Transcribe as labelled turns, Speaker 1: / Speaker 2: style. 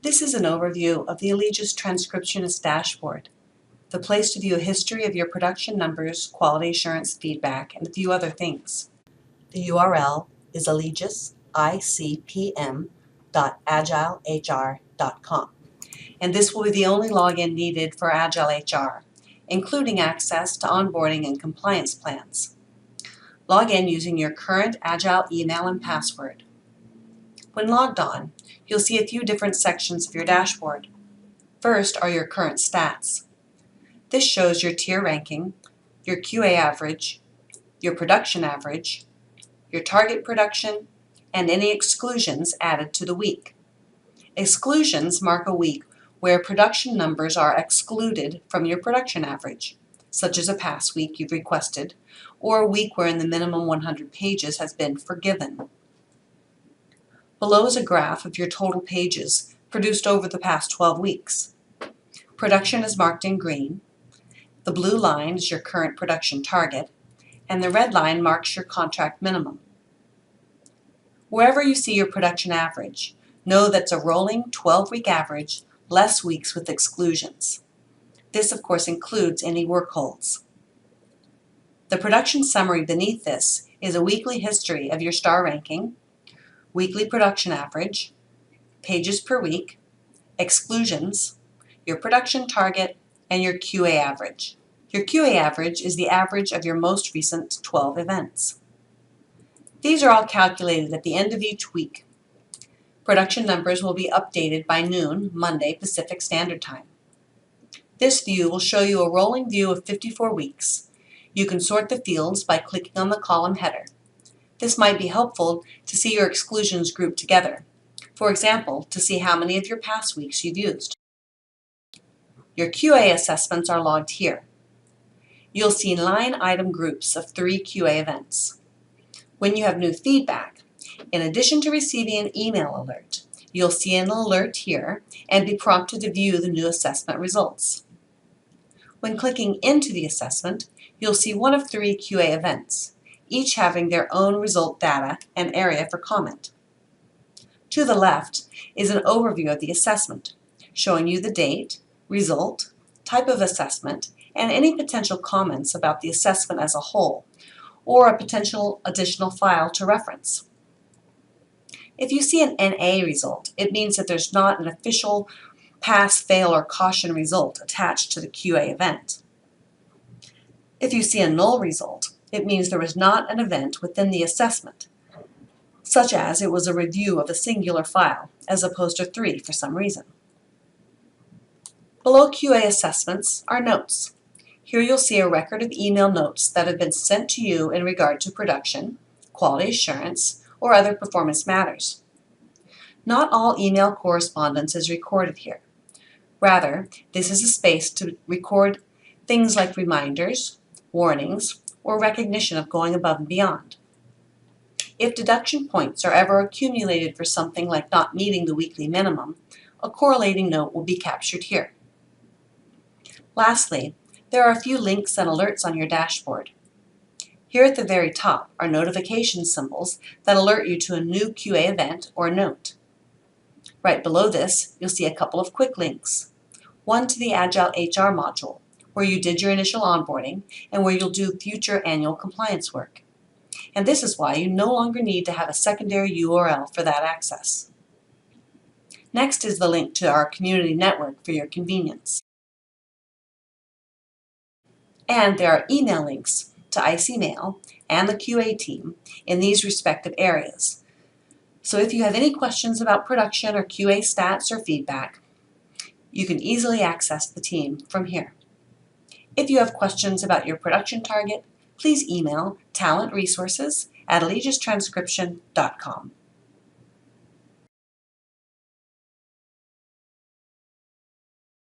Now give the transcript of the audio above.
Speaker 1: This is an overview of the Allegis Transcriptionist dashboard, the place to view a history of your production numbers, quality assurance feedback, and a few other things. The URL is allegisicpm.agilehr.com, and this will be the only login needed for Agile HR, including access to onboarding and compliance plans. Log in using your current Agile email and password. When logged on, you'll see a few different sections of your dashboard. First are your current stats. This shows your tier ranking, your QA average, your production average, your target production, and any exclusions added to the week. Exclusions mark a week where production numbers are excluded from your production average, such as a past week you've requested, or a week wherein the minimum 100 pages has been forgiven. Below is a graph of your total pages produced over the past 12 weeks. Production is marked in green, the blue line is your current production target, and the red line marks your contract minimum. Wherever you see your production average, know that's a rolling 12-week average, less weeks with exclusions. This, of course, includes any work holds. The production summary beneath this is a weekly history of your star ranking, weekly production average, pages per week, exclusions, your production target, and your QA average. Your QA average is the average of your most recent 12 events. These are all calculated at the end of each week. Production numbers will be updated by noon, Monday, Pacific Standard Time. This view will show you a rolling view of 54 weeks. You can sort the fields by clicking on the column header. This might be helpful to see your exclusions grouped together. For example, to see how many of your past weeks you've used. Your QA assessments are logged here. You'll see line item groups of 3 QA events. When you have new feedback, in addition to receiving an email alert, you'll see an alert here and be prompted to view the new assessment results. When clicking into the assessment, you'll see one of 3 QA events, each having their own result data and area for comment. To the left is an overview of the assessment, showing you the date, result, type of assessment, and any potential comments about the assessment as a whole, or a potential additional file to reference. If you see an NA result, it means that there's not an official pass, fail, or caution result attached to the QA event. If you see a null result, it means there was not an event within the assessment, such as it was a review of a singular file, as opposed to 3 for some reason. Below QA assessments are notes. Here you'll see a record of email notes that have been sent to you in regard to production, quality assurance, or other performance matters. Not all email correspondence is recorded here. Rather, this is a space to record things like reminders, warnings, or recognition of going above and beyond. If deduction points are ever accumulated for something like not meeting the weekly minimum, a correlating note will be captured here. Lastly, there are a few links and alerts on your dashboard. Here at the very top are notification symbols that alert you to a new QA event or note. Right below this, you'll see a couple of quick links. One to the Agile HR module, where you did your initial onboarding and where you'll do future annual compliance work. And this is why you no longer need to have a secondary URL for that access. Next is the link to our community network for your convenience. And there are email links to ICMail and the QA team in these respective areas. So if you have any questions about production or QA stats or feedback, you can easily access the team from here. If you have questions about your production target, please email talentresources@allegistranscription.com.